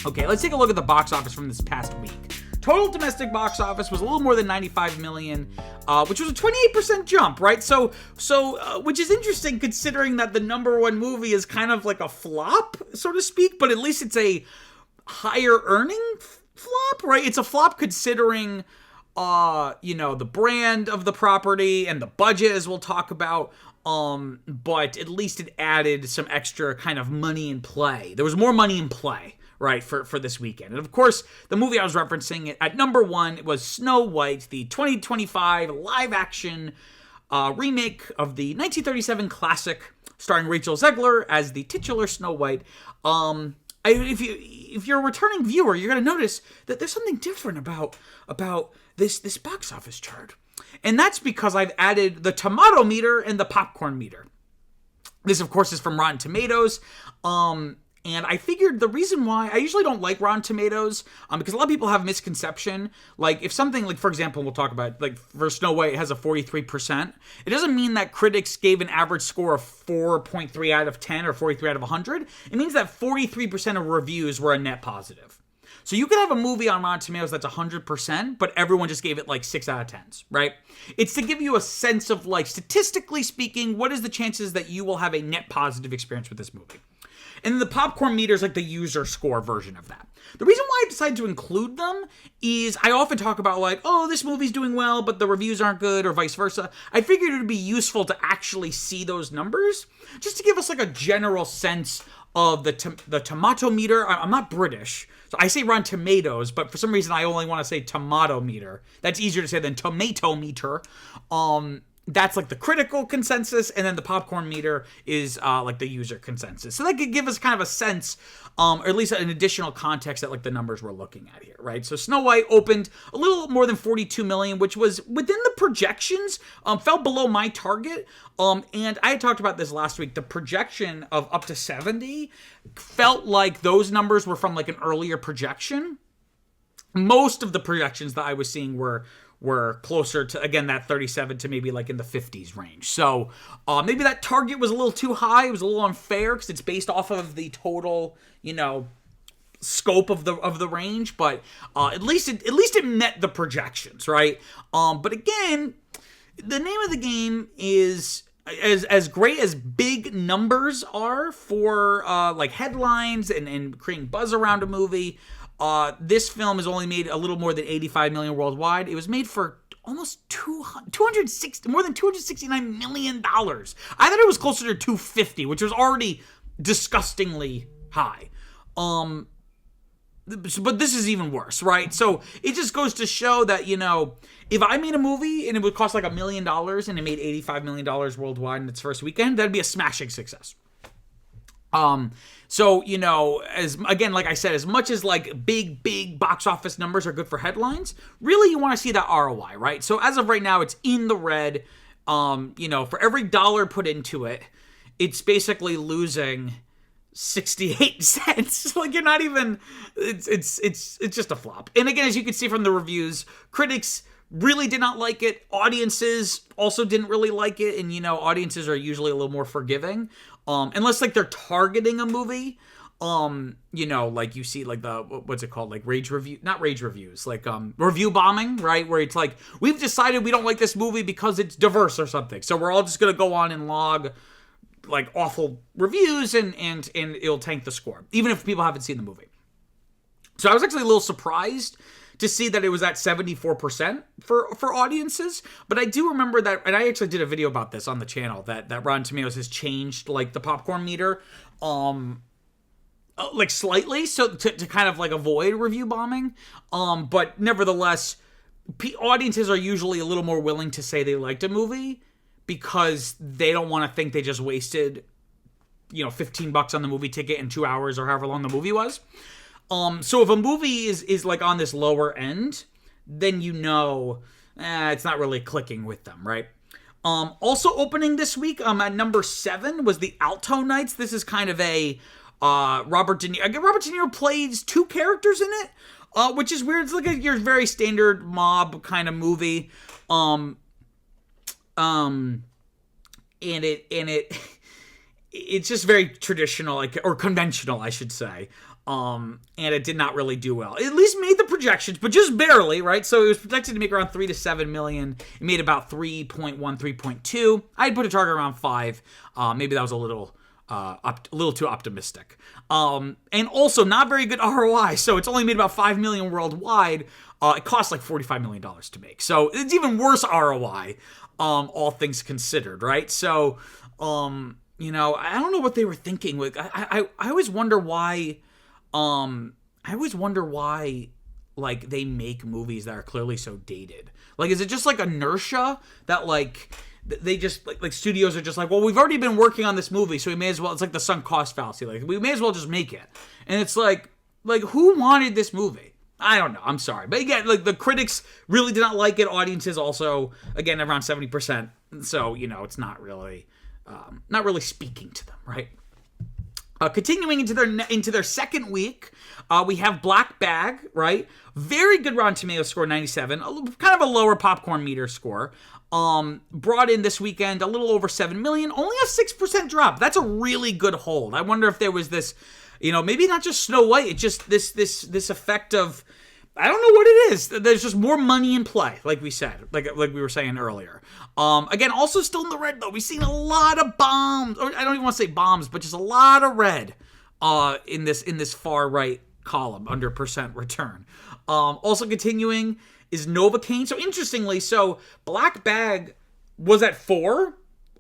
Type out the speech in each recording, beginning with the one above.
Okay, let's take a look at the box office from this past week. Total domestic box office was a little more than 95 million, which was a 28% jump, right? So, which is interesting considering that the number one movie is kind of like a flop, so to speak, but at least it's a higher earning flop, right? It's a flop considering, the brand of the property and the budget, as we'll talk about. But at least it added some extra kind of money in play. There was more money in play, right, for this weekend. And of course, the movie I was referencing at number one was Snow White, the 2025 live-action remake of the 1937 classic starring Rachel Zegler as the titular Snow White. If you're a returning viewer, you're going to notice that there's something different about this box office chart. And that's because I've added the tomato meter and the popcorn meter. This, of course, is from Rotten Tomatoes. And I figured the reason why I usually don't like Rotten Tomatoes, because a lot of people have misconception. Like if something, like for example, we'll talk about like for Snow White, it has a 43%. It doesn't mean that critics gave an average score of 4.3 out of 10 or 43 out of 100. It means that 43% of reviews were a net positive. So you could have a movie on Rotten Tomatoes that's 100%, but everyone just gave it like 6 out of 10s, right? It's to give you a sense of like, statistically speaking, what is the chances that you will have a net positive experience with this movie? And then the popcorn meter is like the user score version of that. The reason why I decided to include them is I often talk about like, oh, this movie's doing well, but the reviews aren't good or vice versa. I figured it would be useful to actually see those numbers just to give us like a general sense of the tomato meter. I'm not British, so I say Rotten Tomatoes, but for some reason I only want to say tomato meter. That's easier to say than tomato meter. That's like the critical consensus, and then the popcorn meter is like the user consensus. So that could give us kind of a sense, or at least an additional context at like the numbers we're looking at here, right? So Snow White opened a little more than 42 million, which was within the projections, fell below my target. And I had talked about this last week. The projection of up to 70 felt like those numbers were from like an earlier projection. Most of the projections that I was seeing were closer to, again, that 37 to maybe like in the 50s range. So maybe that target was a little too high. It was a little unfair because it's based off of the total, scope of the range. But at least it met the projections, right? But again, the name of the game is as great as big numbers are for like headlines and creating buzz around a movie. This film has only made a little more than 85 million worldwide. It was made for almost more than $269 million. I thought it was closer to 250, which was already disgustingly high. But this is even worse, right? So it just goes to show that, if I made a movie and it would cost like $1 million and it made $85 million worldwide in its first weekend, that'd be a smashing success. So, like I said, as much as like big box office numbers are good for headlines, really you want to see that ROI, right? So as of right now, it's in the red. For every dollar put into it, it's basically losing 68 cents. Like you're not even, it's just a flop. And again, as you can see from the reviews, critics really did not like it. Audiences also didn't really like it. And, audiences are usually a little more forgiving. Unless like they're targeting a movie, like you see like the, what's it called? Like not rage reviews, like, review bombing, right? Where it's like, we've decided we don't like this movie because it's diverse or something. So we're all just going to go on and log like awful reviews and it'll tank the score, even if people haven't seen the movie. So I was actually a little surprised to see that it was at 74% for audiences. But I do remember that, and I actually did a video about this on the channel, that Rotten Tomatoes has changed like the popcorn meter like slightly, so to kind of like avoid review bombing. But nevertheless, audiences are usually a little more willing to say they liked a movie because they don't want to think they just wasted, $15 on the movie ticket in 2 hours or however long the movie was. So if a movie is like on this lower end, then it's not really clicking with them, right? Also opening this week at number 7 was the Alto Nights. This is kind of a Robert De Niro. Robert De Niro plays 2 characters in it, which is weird. It's like your very standard mob kind of movie. And it's just very traditional, like, or conventional, I should say. And it did not really do well. It at least made the projections, but just barely, right? So it was projected to make around 3 to 7 million. It made about 3.1, 3.2. I'd put a target around 5. Maybe that was a little too optimistic. And also not very good ROI. So it's only made about 5 million worldwide. It costs like $45 million to make. So it's even worse ROI, all things considered, right? So, you know, I don't know what they were thinking. Like, I always wonder why. Like, they make movies that are clearly so dated. Like, is it just like inertia that, like, they just, like studios are just like, well, we've already been working on this movie, so we may as well, it's like the sunk cost fallacy. Like, we may as well just make it. And it's like who wanted this movie? I don't know. I'm sorry. But again, like, the critics really did not like it. Audiences also, again, around 70%. So, you know, it's not really speaking to them, right? Continuing into their second week, we have Black Bag, right? Very good Rotten Tomatoes score, 97. Kind of a lower popcorn meter score. Brought in this weekend a little over 7 million. Only a 6% drop. That's a really good hold. I wonder if there was this, you know, maybe not just Snow White. It's just this effect of, I don't know what it is. There's just more money in play, like we said, like we were saying earlier. Again, also still in the red, though. We've seen a lot of bombs, or I don't even want to say bombs, but just a lot of red in this far right column under percent return. Also continuing is Novocaine. So interestingly, Black Bag was at 4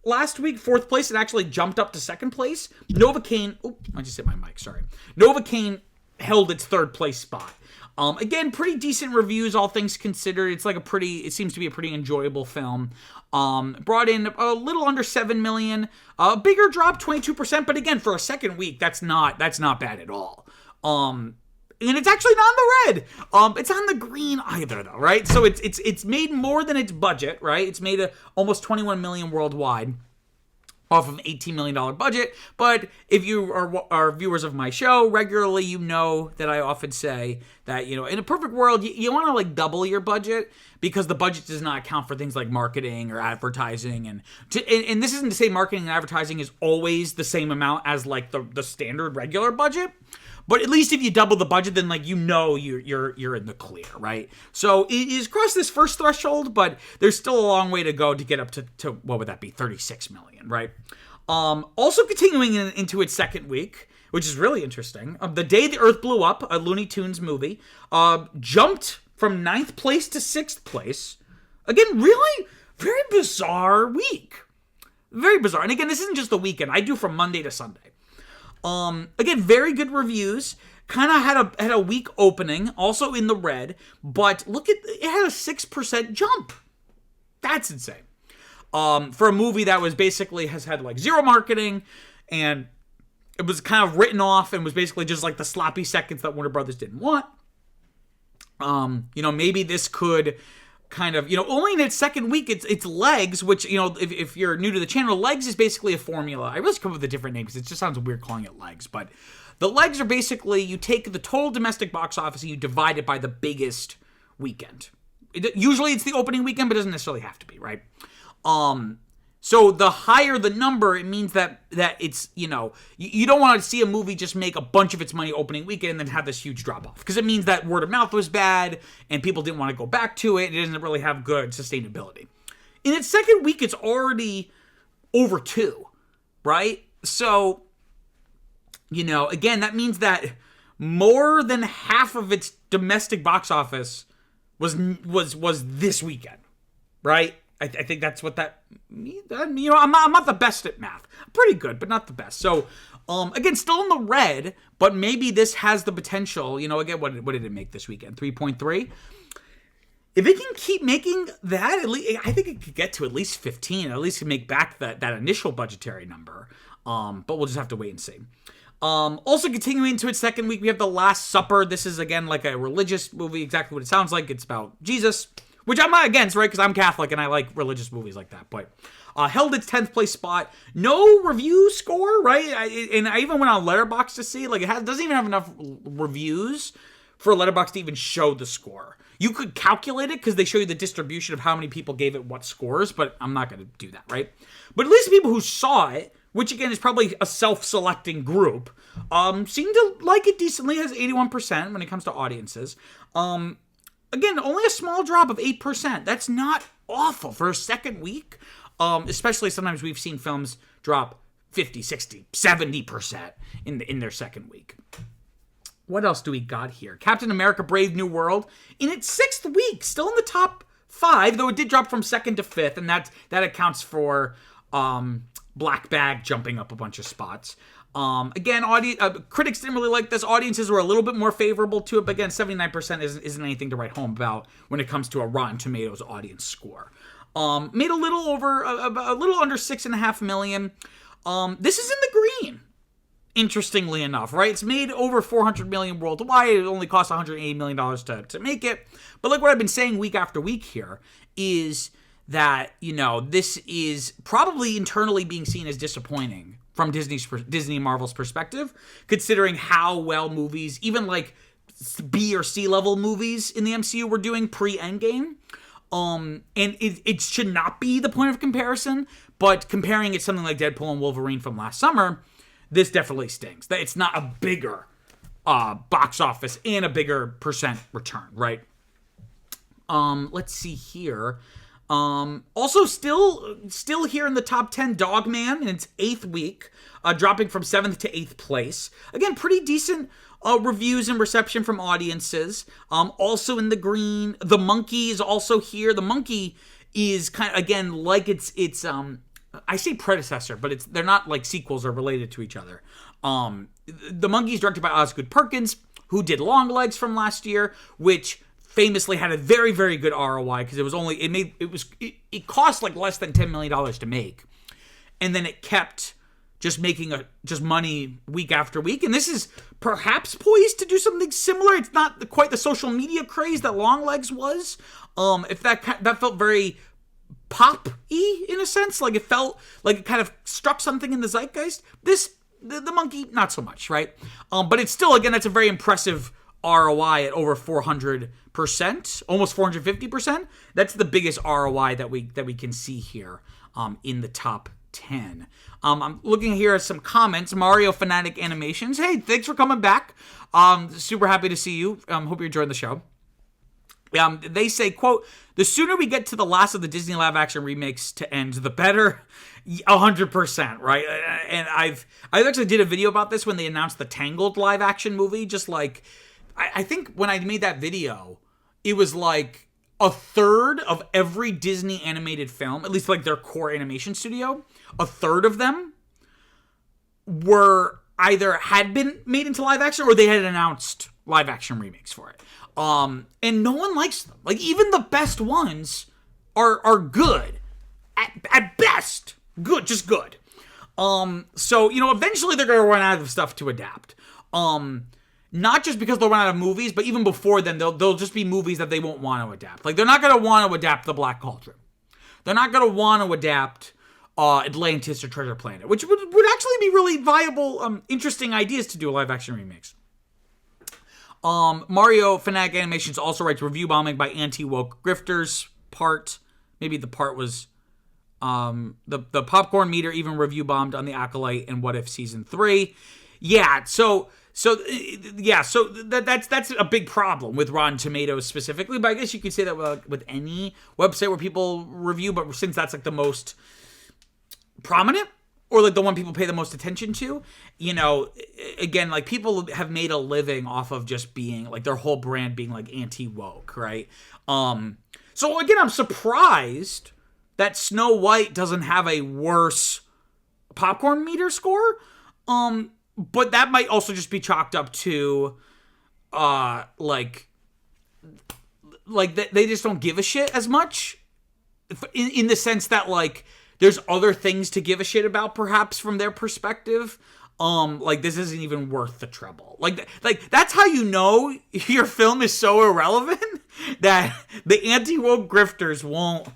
last week, 4th place. It actually jumped up to 2nd place. Novocaine, I just hit my mic, sorry. Novocaine held its 3rd place spot. Again, pretty decent reviews, all things considered. It's like it seems to be a pretty enjoyable film. Brought in a little under 7 million. Bigger drop, 22%, but again, for a second week, that's not bad at all. And it's actually not on the red. It's on the green either, though, right? So it's made more than its budget, right? It's made almost 21 million worldwide off of an $18 million budget. But if you are viewers of my show regularly, you know that I often say that, you know, in a perfect world, you want to like double your budget, because the budget does not account for things like marketing or advertising. And this isn't to say marketing and advertising is always the same amount as like the standard regular budget. But at least if you double the budget, then like, you know, you're in the clear, right? So it is crossed this first threshold, but there's still a long way to go to get up to what would that be, 36 million, right? Also continuing into its second week, which is really interesting. The Day the Earth Blew Up, a Looney Tunes movie, jumped from 9th place to 6th place. Again, really very bizarre week. Very bizarre. And again, this isn't just the weekend. I do from Monday to Sunday. Again, very good reviews. Kind of had a weak opening, also in the red, but look at it, had a 6% jump. That's insane. For a movie that was basically has had like zero marketing, and it was kind of written off and was basically just like the sloppy seconds that Warner Brothers didn't want. You know, maybe this could kind of, you know, only in its second week, it's legs, which, you know, if you're new to the channel, legs is basically a formula. I really come up with a different name because it just sounds weird calling it legs, but the legs are basically, you take the total domestic box office and you divide it by the biggest weekend. Usually it's the opening weekend, but it doesn't necessarily have to be, right? So the higher the number, it means that it's, you know, you don't want to see a movie just make a bunch of its money opening weekend and then have this huge drop off, because it means that word of mouth was bad and people didn't want to go back to it. It doesn't really have good sustainability. In its second week, it's already over 2, right? So, you know, again, that means that more than half of its domestic box office was this weekend, right? I think that's what that means. You know, I'm not the best at math. I'm pretty good, but not the best. So, again, still in the red, but maybe this has the potential. You know, again, what did it make this weekend? 3.3. If it can keep making that, at least, I think it could get to at least 15. At least make back that initial budgetary number. But we'll just have to wait and see. Also continuing to its second week, we have The Last Supper. This is, again, like a religious movie, exactly what it sounds like. It's about Jesus, which I'm not against, right? Because I'm Catholic and I like religious movies like that. But held its 10th place spot. No review score, right? I even went on Letterboxd to see. Like, doesn't even have enough reviews for Letterboxd to even show the score. You could calculate it because they show you the distribution of how many people gave it what scores, but I'm not going to do that, right? But at least the people who saw it which again is probably a self-selecting group, seem to like it decently. Has 81% when it comes to audiences. Again, only a small drop of 8%. That's not awful for a second week. Especially sometimes we've seen films drop 50, 60, 70% in their second week. What else do we got here? Captain America Brave New World, in its 6th week, still in the top 5, though it did drop from 2nd to 5th, and that accounts for Black Bag jumping up a bunch of spots. Again, critics didn't really like this. Audiences were a little bit more favorable to it, but again, 79% isn't anything to write home about when it comes to a Rotten Tomatoes audience score. Made a little under $6.5 million. This is in the green, interestingly enough, right? It's made over $400 million worldwide. It only cost $180 million to make it. But like what I've been saying week after week here is that, this is probably internally being seen as disappointing from Disney and Marvel's perspective, considering how well movies, even like B or C level movies in the MCU were doing pre-Endgame. And it should not be the point of comparison, but comparing it to something like Deadpool and Wolverine from last summer, this definitely stings. That it's not a bigger box office and a bigger percent return, right? Let's see here. Also still here in the top 10, Dogman in its 8th week, dropping from 7th to 8th place. Again, pretty decent reviews and reception from audiences. Also in the green, The Monkey is also here. The Monkey is kind of, again, like it's I say predecessor, but they're not like sequels or related to each other. The Monkey is directed by Osgood Perkins, who did Longlegs from last year, which famously had a very, very good ROI because it cost like less than $10 million to make, and then it kept just making just money week after week. And this is perhaps poised to do something similar. It's not quite the social media craze that Longlegs was. If that felt very pop-y in a sense, like it felt like it kind of struck something in the zeitgeist. The Monkey, not so much, right? But it's still, again, that's a very impressive ROI at over 400%, almost 450%. That's the biggest ROI that we can see here in the top 10. I'm looking here at some comments. Mario Fanatic Animations. Hey, thanks for coming back. Super happy to see you. Hope you're enjoying the show. They say, quote, the sooner we get to the last of the Disney live action remakes to end, the better. 100%, right? And I actually did a video about this when they announced the Tangled live action movie. Just like, I think when I made that video, it was like a third of every Disney animated film, at least like their core animation studio, a third of them were either had been made into live action or they had announced live action remakes for it. And no one likes them. Like, even the best ones are good. At best. Good, just good. So, eventually they're going to run out of stuff to adapt. Not just because they'll run out of movies, but even before then, they'll just be movies that they won't want to adapt. Like, they're not going to want to adapt The Black Cauldron. They're not going to want to adapt Atlantis or Treasure Planet, which would actually be really viable, interesting ideas to do live action remakes. Mario Fanatic Animations also writes review bombing by anti-woke grifters part. Maybe the part was the popcorn meter even review bombed on The Acolyte and What If Season 3. Yeah, so that's a big problem with Rotten Tomatoes specifically, but I guess you could say that with any website where people review, but since that's like the most prominent or like the one people pay the most attention to, again, like people have made a living off of just being like their whole brand being like anti-woke, right? So again, I'm surprised that Snow White doesn't have a worse popcorn meter score. But that might also just be chalked up to, like they just don't give a shit as much, in the sense that like there's other things to give a shit about, perhaps from their perspective. Like this isn't even worth the trouble. Like that's how you know your film is so irrelevant that the anti-woke grifters won't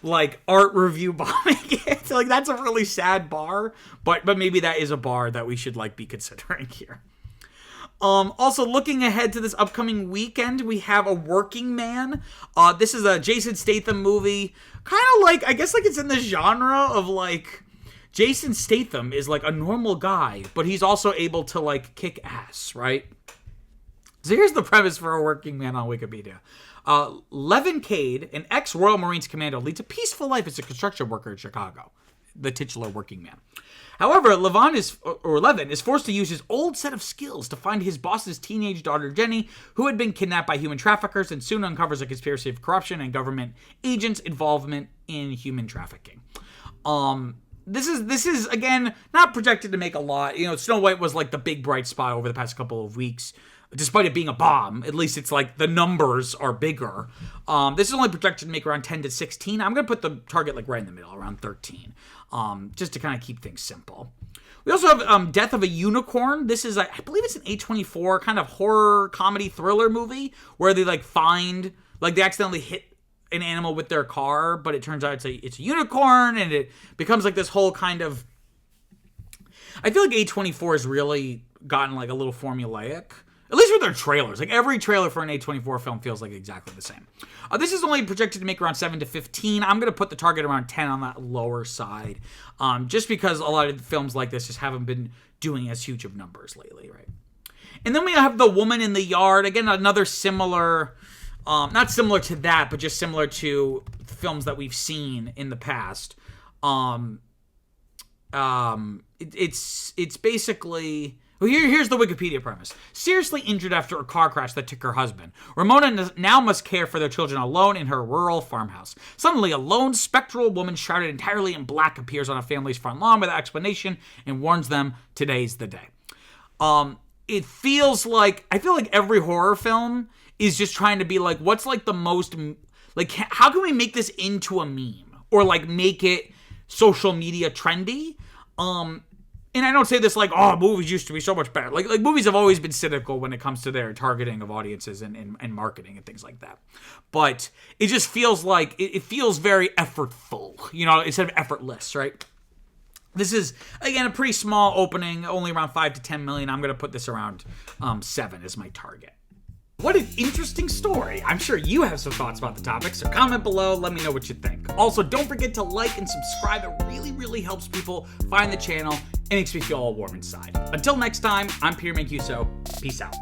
like art review bombing it. Like that's a really sad bar, but maybe that is a bar that we should like be considering here. Also looking ahead to this upcoming weekend, we have A Working Man. This is a Jason Statham movie, kind of like, I guess like it's in the genre of like Jason Statham is like a normal guy, but he's also able to like kick ass, right? So here's the premise for a working man on Wikipedia. Levin Cade, an ex-Royal Marines commando, leads a peaceful life as a construction worker in Chicago, the titular working man. However, Levin is forced to use his old set of skills to find his boss's teenage daughter, Jenny, who had been kidnapped by human traffickers, and soon uncovers a conspiracy of corruption and government agents' involvement in human trafficking. This is again not projected to make a lot. You know, Snow White was like the big bright spot over the past couple of weeks. Despite it being a bomb, at least it's like the numbers are bigger. This is only projected to make around 10 to 16. I'm going to put the target like right in the middle, around 13, just to kind of keep things simple. We also have Death of a Unicorn. This is, I believe it's an A24 kind of horror comedy thriller movie where they like find, like they accidentally hit an animal with their car, but it turns out it's a unicorn, and it becomes like this whole kind of, I feel like A24 has really gotten like a little formulaic. At least with their trailers. Like, every trailer for an A24 film feels like exactly the same. This is only projected to make around 7 to 15. I'm going to put the target around 10 on that lower side. Just because a lot of films like this just haven't been doing as huge of numbers lately, right? And then we have The Woman in the Yard. Again, another similar, not similar to that, but just similar to films that we've seen in the past. It's basically... Well, here's the Wikipedia premise. Seriously injured after a car crash that took her husband, Ramona now must care for their children alone in her rural farmhouse. Suddenly, a lone, spectral woman shrouded entirely in black appears on a family's front lawn without explanation and warns them today's the day. It feels like, I feel like every horror film is just trying to be like, what's like the most, like, how can we make this into a meme? Or like make it social media trendy? And I don't say this like, oh, movies used to be so much better. Like movies have always been cynical when it comes to their targeting of audiences and marketing and things like that. But it just feels like, it feels very effortful, you know, instead of effortless, right? This is, again, a pretty small opening, only around 5 to 10 million. I'm going to put this around 7 as my target. What an interesting story. I'm sure you have some thoughts about the topic, so comment below, let me know what you think. Also, don't forget to like and subscribe. It really, really helps people find the channel and makes me feel all warm inside. Until next time, I'm Peter Mancuso. Peace out.